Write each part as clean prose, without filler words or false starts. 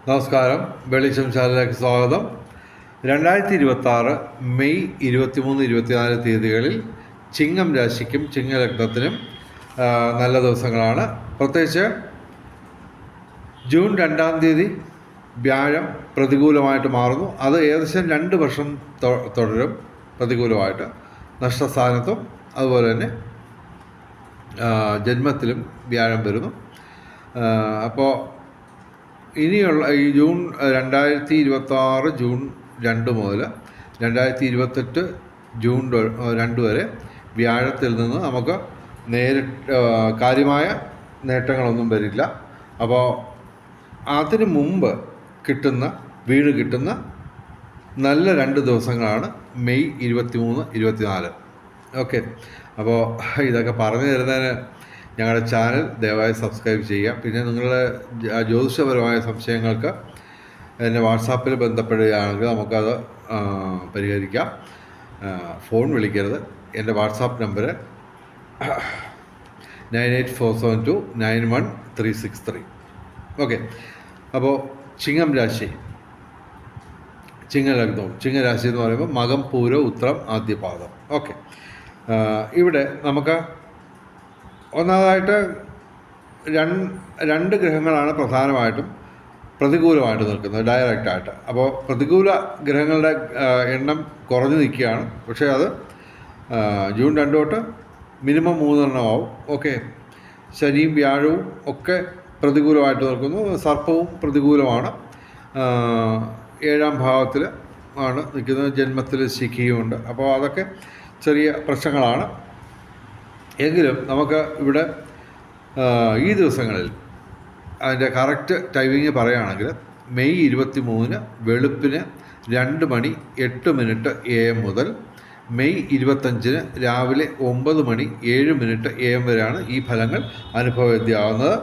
നമസ്കാരം. വെളിച്ചം ചാനലിലേക്ക് സ്വാഗതം. 2026 മെയ് 23-24 തീയതികളിൽ ചിങ്ങം രാശിക്കും ചിങ്ങലഗ്നത്തിനും നല്ല ദിവസങ്ങളാണ്. പ്രത്യേകിച്ച് ജൂൺ 2 തീയതി വ്യാഴം പ്രതികൂലമായിട്ട് മാറുന്നു. അത് ഏകദേശം 2 വർഷം തുടരും പ്രതികൂലമായിട്ട്. നഷ്ടസ്ഥാനത്തും അതുപോലെ തന്നെ ജന്മത്തിലും വ്യാഴം വരുന്നു. അപ്പോൾ ഇനിയുള്ള ഈ ജൂൺ 2026 ജൂൺ 2 മുതൽ 2028 ജൂൺ 2 വരെ വ്യാഴത്തിൽ നിന്ന് നമുക്ക് കാര്യമായ നേട്ടങ്ങളൊന്നും വരില്ല. അപ്പോൾ അതിന് മുമ്പ് കിട്ടുന്ന നല്ല 2 ദിവസങ്ങളാണ് മെയ് 23-24. ഓക്കെ. അപ്പോൾ ഇതൊക്കെ പറഞ്ഞു തരുന്നതിന് ഞങ്ങളുടെ ചാനൽ ദയവായി സബ്സ്ക്രൈബ് ചെയ്യുക. പിന്നെ നിങ്ങളുടെ ജ്യോതിഷപരമായ സംശയങ്ങൾക്ക് എന്നെ വാട്സാപ്പിൽ ബന്ധപ്പെടുകയാണെങ്കിൽ നമുക്കത് പരിഹരിക്കാം. ഫോൺ വിളിക്കരുത്. എൻ്റെ വാട്സാപ്പ് നമ്പർ 9847291363. ഓക്കെ. അപ്പോൾ ചിങ്ങം രാശി, ചിങ്ങലഗ്നവും ചിങ്ങരാശി എന്ന് പറയുമ്പോൾ മകം, പൂരം, ഉത്രം, ആദ്യപാദം. ഓക്കെ. ഇവിടെ നമുക്ക് ഒന്നാമതായിട്ട് രണ്ട് ഗ്രഹങ്ങളാണ് പ്രധാനമായിട്ടും പ്രതികൂലമായിട്ട് നിൽക്കുന്നത് ഡയറക്റ്റായിട്ട്. അപ്പോൾ പ്രതികൂല ഗ്രഹങ്ങളുടെ എണ്ണം കുറഞ്ഞു നിൽക്കുകയാണ്. പക്ഷേ അത് ജൂൺ 2 തൊട്ട് മിനിമം 3 എണ്ണമാവും. ഓക്കെ. ശനിയും വ്യാഴവും ഒക്കെ പ്രതികൂലമായിട്ട് നിൽക്കുന്നു. സർപ്പവും പ്രതികൂലമാണ്. 7ാം ഭാവത്തിൽ ആണ് നിൽക്കുന്നത്. ജന്മത്തിൽ ശിഖിയുമുണ്ട്. അപ്പോൾ അതൊക്കെ ചെറിയ പ്രശ്നങ്ങളാണ്. എങ്കിലും നമുക്ക് ഇവിടെ ഈ ദിവസങ്ങളിൽ അതിൻ്റെ കറക്റ്റ് ടൈമിങ് പറയുകയാണെങ്കിൽ മെയ് 23 വെളുപ്പിന് 2:08 AM മുതൽ മെയ് 25 രാവിലെ 9:07 AM വരെയാണ് ഈ ഫലങ്ങൾ അനുഭവവേദ്യമാകുന്നത്.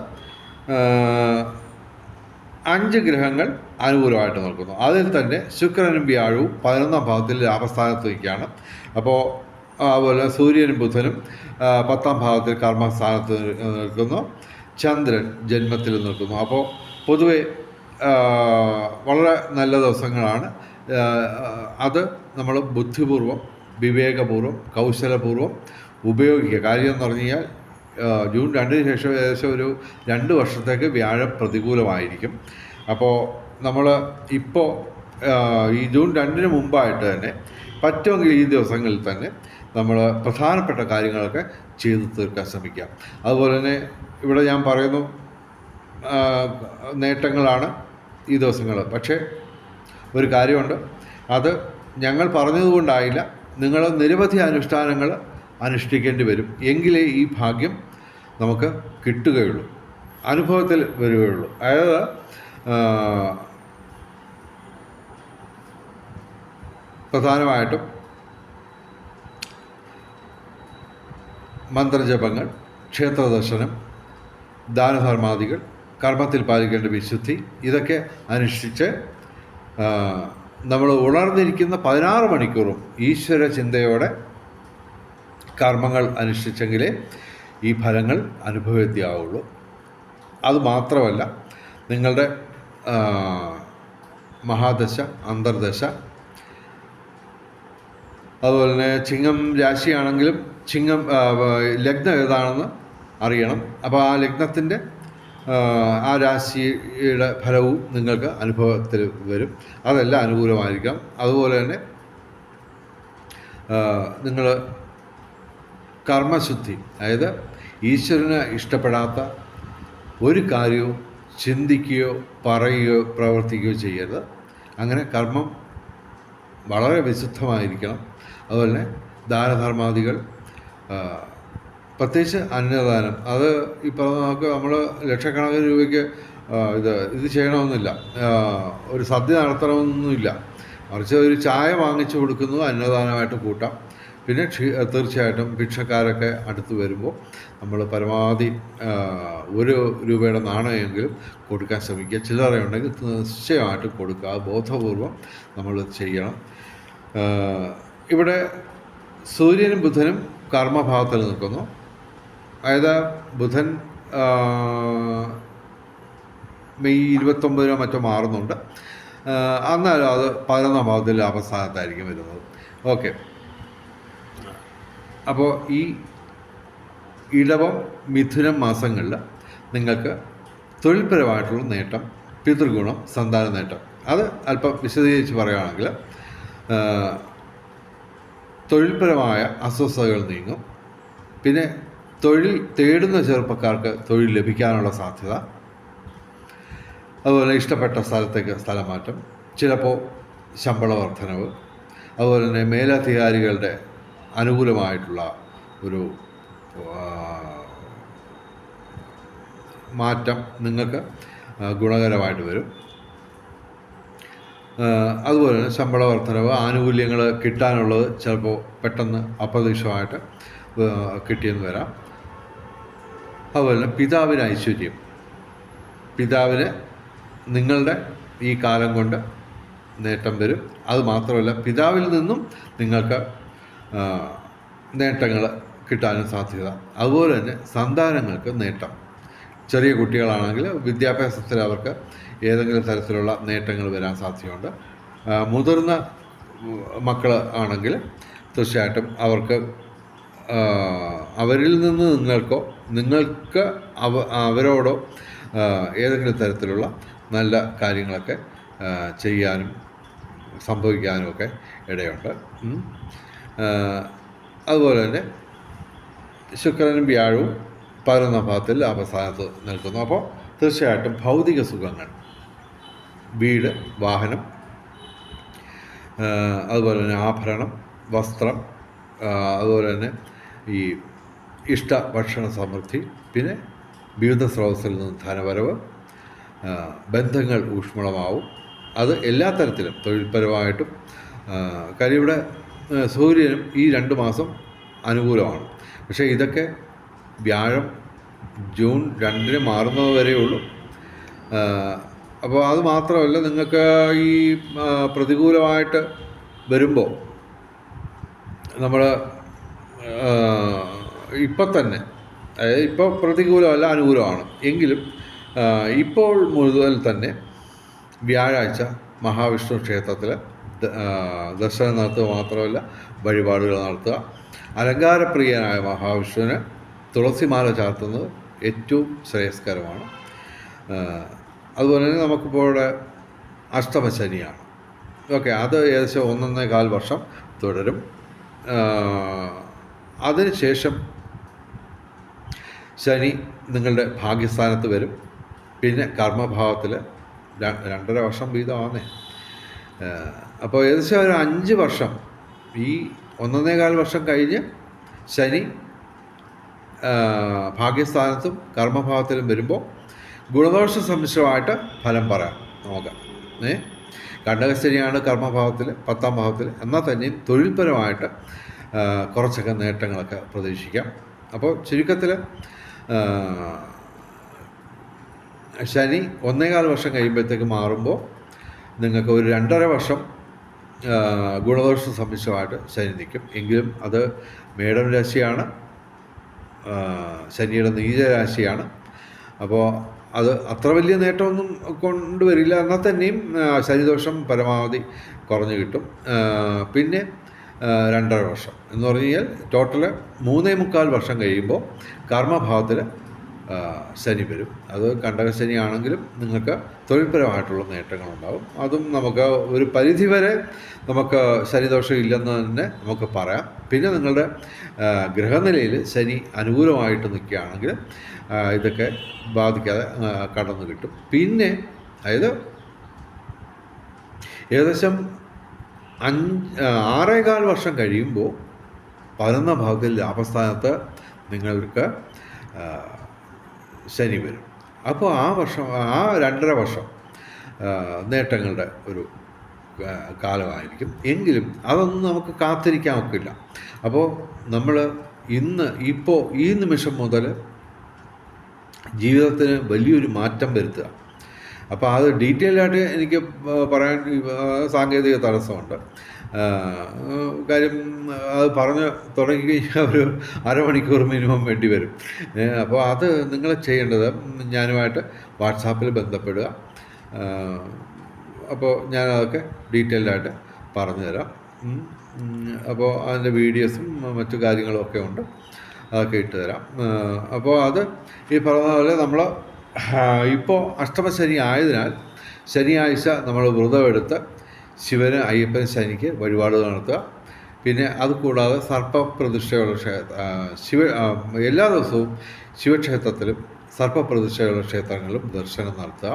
5 ഗ്രഹങ്ങൾ അനുകൂലമായിട്ട് നിൽക്കുന്നു. അതിൽ തന്നെ ശുക്രനും വ്യാഴവും 11ാം ഭാവത്തിൽ ലാഭസ്ഥാനത്ത് നിൽക്കുകയാണ്. അപ്പോൾ അതുപോലെ സൂര്യനും ബുധനും 10ാം ഭാവത്തിൽ കർമ്മസ്ഥാനത്ത് നിൽക്കുന്നു. ചന്ദ്രൻ ജന്മത്തിൽ നിൽക്കുന്നു. അപ്പോൾ പൊതുവെ വളരെ നല്ല ദിവസങ്ങളാണ്. അത് നമ്മൾ ബുദ്ധിപൂർവം, വിവേകപൂർവം, കൗശലപൂർവം ഉപയോഗിക്കുക. കാര്യം എന്ന് പറഞ്ഞു കഴിഞ്ഞാൽ ജൂൺ 2 ശേഷം ഏകദേശം ഒരു 2 വർഷത്തേക്ക് വ്യാഴം പ്രതികൂലമായിരിക്കും. അപ്പോൾ നമ്മൾ ഇപ്പോൾ ഈ ജൂൺ 2 മുമ്പായിട്ട് തന്നെ പറ്റുമെങ്കിൽ ഈ ദിവസങ്ങളിൽ തന്നെ നമ്മൾ പ്രധാനപ്പെട്ട കാര്യങ്ങളൊക്കെ ചെയ്തു തീർക്കാൻ ശ്രമിക്കാം. അതുപോലെ തന്നെ ഇവിടെ ഞാൻ പറയുന്നു നേട്ടങ്ങളാണ് ഈ ദിവസങ്ങൾ. പക്ഷേ ഒരു കാര്യമുണ്ട്, അത് ഞങ്ങൾ പറഞ്ഞതുകൊണ്ടായില്ല. നിങ്ങൾ നിരവധി അനുഷ്ഠാനങ്ങൾ അനുഷ്ഠിക്കേണ്ടി വരും. എങ്കിലേ ഈ ഭാഗ്യം നമുക്ക് കിട്ടുകയുള്ളൂ, അനുഭവത്തിൽ വരികയുള്ളൂ. അതായത് പ്രധാനമായിട്ടും മന്ത്രജപങ്ങൾ, ക്ഷേത്രദർശനം, ദാനധർമാദികൾ, കർമ്മത്തിൽ പാലിക്കേണ്ട വിശുദ്ധി, ഇതൊക്കെ അനുഷ്ഠിച്ച് നമ്മൾ ഉണർന്നിരിക്കുന്ന 16 മണിക്കൂറും ഈശ്വര ചിന്തയോടെ കർമ്മങ്ങൾ അനുഷ്ഠിച്ചെങ്കിലേ ഈ ഫലങ്ങൾ അനുഭവവേദ്യമാവുള്ളൂ. അതുമാത്രമല്ല, നിങ്ങളുടെ മഹാദശ, അന്തർദശ, അതുപോലെ തന്നെ ചിങ്ങം രാശിയാണെങ്കിലും ചിങ്ങം ലഗ്നം ഏതാണെന്ന് അറിയണം. അപ്പോൾ ആ ലഗ്നത്തിൻ്റെ ആ രാശിയുടെ ഫലവും നിങ്ങൾക്ക് അനുഭവത്തിൽ വരും. അതെല്ലാം അനുകൂലമായിരിക്കാം. അതുപോലെ തന്നെ നിങ്ങൾ കർമ്മശുദ്ധി, അതായത് ഈശ്വരന് ഇഷ്ടപ്പെടാത്ത ഒരു കാര്യവും ചിന്തിക്കുകയോ പറയുകയോ പ്രവർത്തിക്കുകയോ ചെയ്യരുത്. അങ്ങനെ കർമ്മം വളരെ വിശുദ്ധമായിരിക്കണം. അതുപോലെ തന്നെ ദാനധർമാദികൾ, പ്രത്യേകിച്ച് അന്നദാനം, അത് ഇപ്പോൾ നമുക്ക് നമ്മൾ ലക്ഷക്കണക്കിന് രൂപയ്ക്ക് ഇത് ചെയ്യണമെന്നില്ല, ഒരു സദ്യ നടത്തണമെന്നൊന്നുമില്ല. മറിച്ച് ഒരു ചായ വാങ്ങിച്ചു കൊടുക്കുന്നു, അന്നദാനമായിട്ട് കൂട്ടാം. പിന്നെ തീർച്ചയായിട്ടും ഭിക്ഷക്കാരൊക്കെ അടുത്ത് വരുമ്പോൾ നമ്മൾ പരമാവധി 1 രൂപയുടെ നാണയമെങ്കിലും കൊടുക്കാൻ ശ്രമിക്കുക. ചില്ലറയുണ്ടെങ്കിൽ നിശ്ചയമായിട്ടും കൊടുക്കുക. അത് ബോധപൂർവം നമ്മൾ ചെയ്യണം. ഇവിടെ സൂര്യനും ബുധനും കർമ്മഭാവത്തിൽ നിൽക്കുന്നു. അതായത് ബുധൻ മെയ് 29 മറ്റോ മാറുന്നുണ്ട്. എന്നാലും അത് 11-ാം ഭാവത്തിൽ ലാഭസ്ഥാനത്തായിരിക്കും വരുന്നത്. ഓക്കെ. അപ്പോൾ ഈ ഇടവം മിഥുനം മാസങ്ങളിൽ നിങ്ങൾക്ക് തൊഴിൽപരമായിട്ടുള്ള നേട്ടം, പിതൃഗുണം, സന്താന നേട്ടം, അത് അല്പം വിശദീകരിച്ച് പറയുകയാണെങ്കിൽ തൊഴിൽപരമായ അസ്വസ്ഥതകൾ നീങ്ങും. പിന്നെ തൊഴിൽ തേടുന്ന ചെറുപ്പക്കാർക്ക് തൊഴിൽ ലഭിക്കാനുള്ള സാധ്യത, അതുപോലെ ഇഷ്ടപ്പെട്ട സ്ഥലത്തേക്ക് സ്ഥലമാറ്റം, ചിലപ്പോൾ ശമ്പള വർധനവ്, അതുപോലെ തന്നെ മേലധികാരികളുടെ അനുകൂലമായിട്ടുള്ള ഒരു മാറ്റം നിങ്ങൾക്ക് ഗുണകരമായിട്ട് വരും. അതുപോലെ തന്നെ ശമ്പള വർധനവ്, ആനുകൂല്യങ്ങൾ കിട്ടാനുള്ളത് ചിലപ്പോൾ പെട്ടെന്ന് അപ്രതീക്ഷിതമായിട്ട് കിട്ടിയെന്ന് വരാം. അതുപോലെ തന്നെ പിതാവിന് ഐശ്വര്യം, പിതാവിന് നിങ്ങളുടെ ഈ കാലം കൊണ്ട് നേട്ടം വരും. അതുമാത്രമല്ല, പിതാവിൽ നിന്നും നിങ്ങൾക്ക് നേട്ടങ്ങൾ കിട്ടാനും സാധ്യത. അതുപോലെ തന്നെ സന്താനങ്ങൾക്ക് നേട്ടം, ചെറിയ കുട്ടികളാണെങ്കിൽ വിദ്യാഭ്യാസത്തിൽ അവർക്ക് ഏതെങ്കിലും തരത്തിലുള്ള നേട്ടങ്ങൾ വരാൻ സാധ്യതയുണ്ട്. മുതിർന്ന മക്കൾ ആണെങ്കിൽ തീർച്ചയായിട്ടും അവർക്ക് അവരിൽ നിന്ന് നിങ്ങൾക്ക് അവരോടോ ഏതെങ്കിലും തരത്തിലുള്ള നല്ല കാര്യങ്ങളൊക്കെ ചെയ്യാനും സംഭവിക്കാനും ഒക്കെ ഇടയുണ്ട്. അതുപോലെ തന്നെ ശുക്രനും വ്യാഴവും 11-ാം ഭാവത്തിൽ ലാഭസ്ഥാനത്ത് നിൽക്കുന്നു. അപ്പോൾ തീർച്ചയായിട്ടും ഭൗതിക സുഖങ്ങൾ, വീട്, വാഹനം, അതുപോലെ തന്നെ ആഭരണം, വസ്ത്രം, അതുപോലെ തന്നെ ഈ ഇഷ്ട ഭക്ഷണ സമൃദ്ധി, പിന്നെ വിവിധ സ്രോതസ്സിൽ നിന്ന് ധനവരവ്, ബന്ധങ്ങൾ ഊഷ്മളമാവും. അത് എല്ലാ തരത്തിലും തൊഴിൽപരമായിട്ടും. കാര്യം ഇവിടെ സൂര്യനും ഈ 2 മാസം അനുകൂലമാണ്. പക്ഷേ ഇതൊക്കെ വ്യാഴം ജൂൺ 2-ന് മാറുന്നത് വരെയുള്ളൂ. അപ്പോൾ അത് മാത്രമല്ല, നിങ്ങൾക്ക് ഈ പ്രതികൂലമായിട്ട് വരുമ്പോൾ നമ്മൾ ഇപ്പം തന്നെ, അതായത് ഇപ്പോൾ പ്രതികൂലമല്ല, അനുകൂലമാണ് എങ്കിലും ഇപ്പോൾ മുതൽ തന്നെ വ്യാഴാഴ്ച മഹാവിഷ്ണു ക്ഷേത്രത്തിൽ ദർശനം നടത്തുക മാത്രമല്ല, വഴിപാടുകൾ നടത്തുക. അലങ്കാരപ്രിയനായ മഹാവിഷ്ണുവിന് തുളസിമാല ചാർത്തുന്നത് ഏറ്റവും ശ്രേയസ്കരമാണ്. അതുപോലെ തന്നെ നമുക്കിപ്പോൾ ഇവിടെ അഷ്ടമശനിയാണ്. ഓക്കെ, അത് ഏകദേശം 1.25 വർഷം തുടരും. അതിനുശേഷം ശനി നിങ്ങളുടെ ഭാഗ്യസ്ഥാനത്ത് വരും. പിന്നെ കർമ്മഭാവത്തിൽ 2.5 വർഷം വീതമാണേ. അപ്പോൾ ഏകദേശം ഒരു 5 വർഷം, ഈ 1.25 വർഷം കഴിഞ്ഞ് ശനി ഭാഗ്യസ്ഥാനത്തും കർമ്മഭാവത്തിലും വരുമ്പോൾ ഗുണദോഷ സമ്മിശ്രമായിട്ട് ഫലം പറയാം നോക്കാം. കണ്ടകശനിയാണ് കർമ്മഭാവത്തിൽ, 10-ാം ഭാവത്തിൽ. എന്നാൽ തന്നെയും തൊഴിൽപരമായിട്ട് കുറച്ചൊക്കെ നേട്ടങ്ങളൊക്കെ പ്രതീക്ഷിക്കാം. അപ്പോൾ ചുരുക്കത്തിൽ ശനി 1.25 വർഷം കഴിയുമ്പോഴത്തേക്ക് മാറുമ്പോൾ നിങ്ങൾക്ക് ഒരു 2.5 വർഷം ഗുണദോഷ സമ്മിശ്രമായിട്ട് ശനി നിൽക്കും. എങ്കിലും അത് മേടം രാശിയാണ്, ശനിയുടെ നീചരാശിയാണ്. അപ്പോൾ അത് അത്ര വലിയ നേട്ടമൊന്നും കൊണ്ടുവരില്ല. എന്നാൽ തന്നെയും ശനിദോഷം പരമാവധി കുറഞ്ഞു കിട്ടും. പിന്നെ 2.5 വർഷം എന്ന് പറഞ്ഞു കഴിഞ്ഞാൽ ടോട്ടൽ 3.25 വർഷം കഴിയുമ്പോൾ കർമ്മഭാവത്തിൽ ശനി വരും. അത് കണ്ടകശനി ആണെങ്കിലും നിങ്ങൾക്ക് തൊഴിൽപരമായിട്ടുള്ള നേട്ടങ്ങളുണ്ടാകും. അതും നമുക്ക് ഒരു പരിധിവരെ നമുക്ക് ശനിദോഷം ഇല്ലെന്ന് തന്നെ നമുക്ക് പറയാം. പിന്നെ നിങ്ങളുടെ ഗ്രഹനിലയിൽ ശനി അനുകൂലമായിട്ട് നിൽക്കുകയാണെങ്കിൽ ഇതൊക്കെ ബാധിക്കാതെ കടന്നു കിട്ടും. പിന്നെ അതായത് ഏകദേശം 6.25 വർഷം കഴിയുമ്പോൾ 11-ാം ഭാവത്തിൽ ലാഭസ്ഥാനത്ത് നിങ്ങൾക്ക് ശനി വരും. അപ്പോൾ ആ 2.5 വർഷം നേട്ടങ്ങളുടെ ഒരു കാലമായിരിക്കും. എങ്കിലും അതൊന്നും നമുക്ക് കാത്തിരിക്കാൻ ഒക്കില്ല. അപ്പോൾ നമ്മൾ ഇപ്പോൾ ഈ നിമിഷം മുതൽ ജീവിതത്തിന് വലിയൊരു മാറ്റം വരുത്തുക. അപ്പോൾ അത് ഡീറ്റെയിലായിട്ട് എനിക്ക് പറയാൻ സാങ്കേതിക തടസ്സമുണ്ട്. കാര്യം അത് പറഞ്ഞ് തുടങ്ങിക്കഴിഞ്ഞാൽ ഒരു അരമണിക്കൂർ മിനിമം വേണ്ടി വരും. അപ്പോൾ അത് നിങ്ങൾ ചെയ്യേണ്ടത് ഞാനുമായിട്ട് വാട്സാപ്പിൽ ബന്ധപ്പെടുക. അപ്പോൾ ഞാനതൊക്കെ ഡീറ്റെയിൽഡായിട്ട് പറഞ്ഞു തരാം. അപ്പോൾ അതിൻ്റെ വീഡിയോസും മറ്റു കാര്യങ്ങളും ഒക്കെ ഉണ്ട്, അതൊക്കെ ഇട്ട് തരാം. അപ്പോൾ അത് ഈ പറഞ്ഞ പോലെ നമ്മൾ ഇപ്പോൾ അഷ്ടമശനി ആയതിനാൽ ശനിയാഴ്ച നമ്മൾ വ്രതമെടുത്ത് ശിവന് അയ്യപ്പൻ ശനിക്ക് വഴിപാടുകൾ നടത്തുക. പിന്നെ അതുകൂടാതെ സർപ്പപ്രതിഷ്ഠയുള്ള എല്ലാ ദിവസവും ശിവക്ഷേത്രത്തിലും സർപ്പപ്രതിഷ്ഠയുള്ള ക്ഷേത്രങ്ങളിലും ദർശനം നടത്തുക.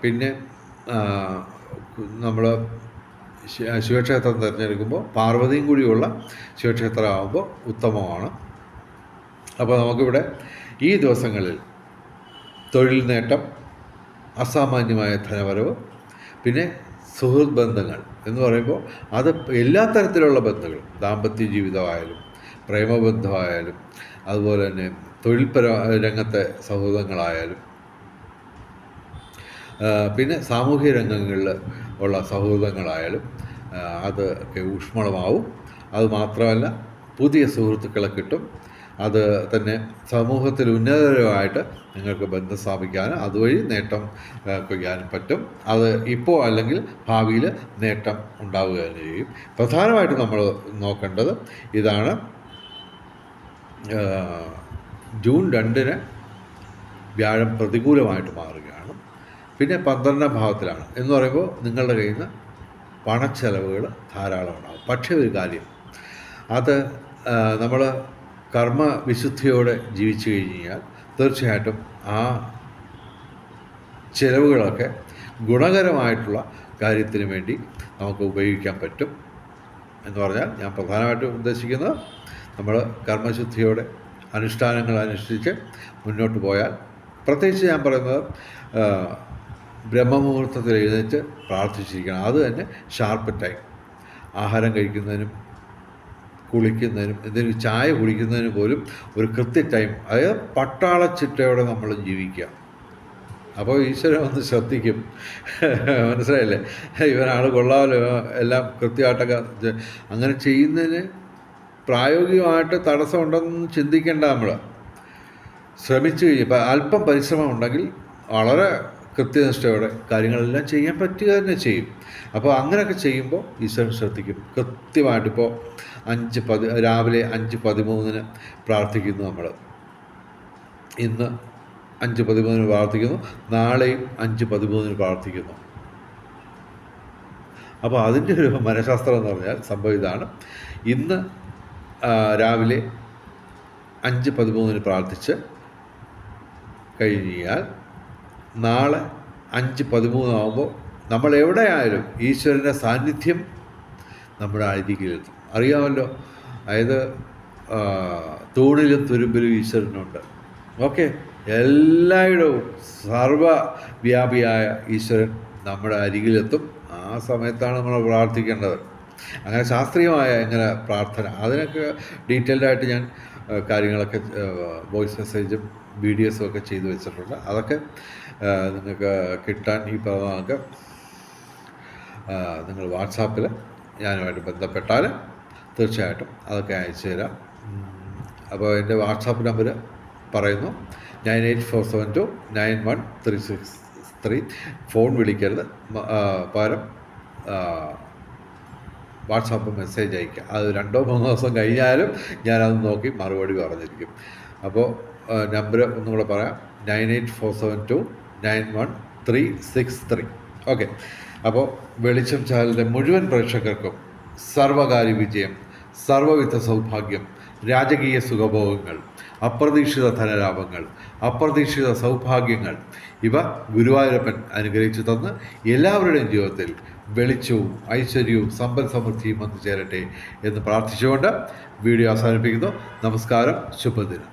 പിന്നെ നമ്മൾ ശിവക്ഷേത്രം തിരഞ്ഞെടുക്കുമ്പോൾ പാർവതിയും കൂടിയുള്ള ശിവക്ഷേത്രമാകുമ്പോൾ ഉത്തമമാണ്. അപ്പോൾ നമുക്കിവിടെ ഈ ദിവസങ്ങളിൽ തൊഴിൽ നേട്ടം, അസാമാന്യമായ ധനവരവ്, പിന്നെ സുഹൃത്ത് ബന്ധങ്ങൾ എന്ന് പറയുമ്പോൾ അത് എല്ലാ തരത്തിലുള്ള ബന്ധങ്ങളും, ദാമ്പത്യ ജീവിതമായാലും പ്രേമബന്ധമായാലും അതുപോലെ തന്നെ തൊഴിൽപര രംഗത്തെ സൗഹൃദങ്ങളായാലും പിന്നെ സാമൂഹ്യ രംഗങ്ങളിൽ ഉള്ള സൗഹൃദങ്ങളായാലും അതൊക്കെ ഊഷ്മളമാവും. അതുമാത്രമല്ല പുതിയ സുഹൃത്തുക്കളെ കിട്ടും. അത് തന്നെ സമൂഹത്തിൽ ഉന്നതരുമായിട്ട് നിങ്ങൾക്ക് ബന്ധം സ്ഥാപിക്കാനും അതുവഴി നേട്ടം കൊയ്യാനും പറ്റും. അത് ഇപ്പോൾ അല്ലെങ്കിൽ ഭാവിയിൽ നേട്ടം ഉണ്ടാവുക തന്നെ ചെയ്യും. പ്രധാനമായിട്ടും നമ്മൾ നോക്കേണ്ടത് ഇതാണ്. ജൂൺ 2 വ്യാഴം പ്രതികൂലമായിട്ട് മാറുകയാണ്. പിന്നെ 12ാം ഭാവത്തിലാണ് എന്ന് പറയുമ്പോൾ നിങ്ങളുടെ കയ്യിൽ നിന്ന് പണച്ചെലവുകൾ ധാരാളം ഉണ്ടാകും. പക്ഷേ ഒരു കാര്യം, അത് നമ്മൾ കർമ്മവിശുദ്ധിയോടെ ജീവിച്ചു കഴിഞ്ഞാൽ തീർച്ചയായിട്ടും ആ ചിലവുകളൊക്കെ ഗുണകരമായിട്ടുള്ള കാര്യത്തിന് വേണ്ടി നമുക്ക് ഉപയോഗിക്കാൻ പറ്റും. എന്ന് പറഞ്ഞാൽ ഞാൻ പ്രധാനമായിട്ടും ഉദ്ദേശിക്കുന്നത് നമ്മൾ കർമ്മശുദ്ധിയോടെ അനുഷ്ഠാനങ്ങൾ അനുഷ്ഠിച്ച് മുന്നോട്ട് പോയാൽ, പ്രത്യേകിച്ച് ഞാൻ പറയുന്നത് ബ്രഹ്മമുഹൂർത്തത്തിൽ എഴുന്നേറ്റ് പ്രാർത്ഥിച്ചിരിക്കണം. അത് തന്നെ ഷാർപ്പ് ടൈം. ആഹാരം കഴിക്കുന്നതിനും കുളിക്കുന്നതിനും എന്തെങ്കിലും ചായ കുടിക്കുന്നതിന് പോലും ഒരു കൃത്യ ടൈം, അതായത് പട്ടാള ചിട്ടയോടെ നമ്മൾ ജീവിക്കുക. അപ്പോൾ ഈശ്വരൻ ഒന്ന് ശ്രദ്ധിക്കും. മനസ്സിലായില്ലേ? ഇവനാൾ കൊള്ളാമല്ലോ, എല്ലാം കൃത്യമായിട്ടൊക്കെ. അങ്ങനെ ചെയ്യുന്നതിന് പ്രായോഗികമായിട്ട് തടസ്സമുണ്ടെന്ന് ചിന്തിക്കേണ്ട. നമ്മൾ ശ്രമിച്ചു കഴിഞ്ഞപ്പോൾ അല്പം പരിശ്രമം ഉണ്ടെങ്കിൽ വളരെ കൃത്യനിഷ്ഠയോടെ കാര്യങ്ങളെല്ലാം ചെയ്യാൻ പറ്റുക തന്നെ ചെയ്യും. അപ്പോൾ അങ്ങനെയൊക്കെ ചെയ്യുമ്പോൾ ഈശ്വരൻ ശ്രദ്ധിക്കും കൃത്യമായിട്ടിപ്പോൾ. രാവിലെ 5:13 പ്രാർത്ഥിക്കുന്നു നമ്മൾ. ഇന്ന് 5:13 പ്രാർത്ഥിക്കുന്നു, നാളെയും 5:13 പ്രാർത്ഥിക്കുന്നു. അപ്പോൾ അതിൻ്റെ ഒരു മനഃശാസ്ത്രം എന്ന് പറഞ്ഞാൽ സംഭവം ഇതാണ്. ഇന്ന് രാവിലെ 5:13 പ്രാർത്ഥിച്ച് കഴിഞ്ഞാൽ നാളെ 5:13 ആകുമ്പോൾ നമ്മൾ എവിടെയായാലും ഈശ്വരൻ്റെ സാന്നിധ്യം നമ്മുടെ അരികിലെത്തും. അറിയാമല്ലോ, അതായത് തൂണിലും തുരുമ്പിലും ഈശ്വരനുണ്ട്. ഓക്കെ, എല്ലായിടവും സർവ്വവ്യാപിയായ ഈശ്വരൻ നമ്മുടെ അരികിലെത്തും. ആ സമയത്താണ് നമ്മൾ പ്രാർത്ഥിക്കേണ്ടത്. അങ്ങനെ ശാസ്ത്രീയമായ എങ്ങനെ പ്രാർത്ഥന, അതിനൊക്കെ ഡീറ്റെയിൽഡായിട്ട് ഞാൻ കാര്യങ്ങളൊക്കെ വോയിസ് മെസ്സേജും വീഡിയോസും ഒക്കെ ചെയ്തു വെച്ചിട്ടുണ്ട്. അതൊക്കെ നിങ്ങൾക്ക് കിട്ടാൻ ഈ പറഞ്ഞ നിങ്ങൾ വാട്സാപ്പിൽ ഞാനുമായിട്ട് ബന്ധപ്പെട്ടാൽ തീർച്ചയായിട്ടും അതൊക്കെ അയച്ചു തരാം. അപ്പോൾ എൻ്റെ വാട്സാപ്പ് നമ്പർ പറയുന്നു 9847291363. ഫോൺ വിളിക്കരുത്, പകരം വാട്സാപ്പ് മെസ്സേജ് അയക്കുക. അത് 2-3 ദിവസം കഴിഞ്ഞാലും ഞാനത് നോക്കി മറുപടി പറഞ്ഞിരിക്കും. അപ്പോൾ നമ്പർ ഒന്നുകൂടെ പറയാം, 9847291363. ഓക്കെ. അപ്പോൾ വെളിച്ചം ചാനലിൻ്റെ മുഴുവൻ പ്രേക്ഷകർക്കും സർവകാര്യ വിജയം, സർവവിധ സൗഭാഗ്യം, രാജകീയ സുഖഭോഗങ്ങൾ, അപ്രതീക്ഷിത ധനലാഭങ്ങൾ, അപ്രതീക്ഷിത സൗഭാഗ്യങ്ങൾ, ഇവ ഗുരുവായൂരപ്പൻ അനുഗ്രഹിച്ചു തന്ന് എല്ലാവരുടെയും ജീവിതത്തിൽ വെളിച്ചവും ഐശ്വര്യവും സമ്പൽ സമൃദ്ധിയും വന്നു ചേരട്ടെ എന്ന് പ്രാർത്ഥിച്ചുകൊണ്ട് വീഡിയോ അവസാനിപ്പിക്കുന്നു. നമസ്കാരം, ശുഭദിനം.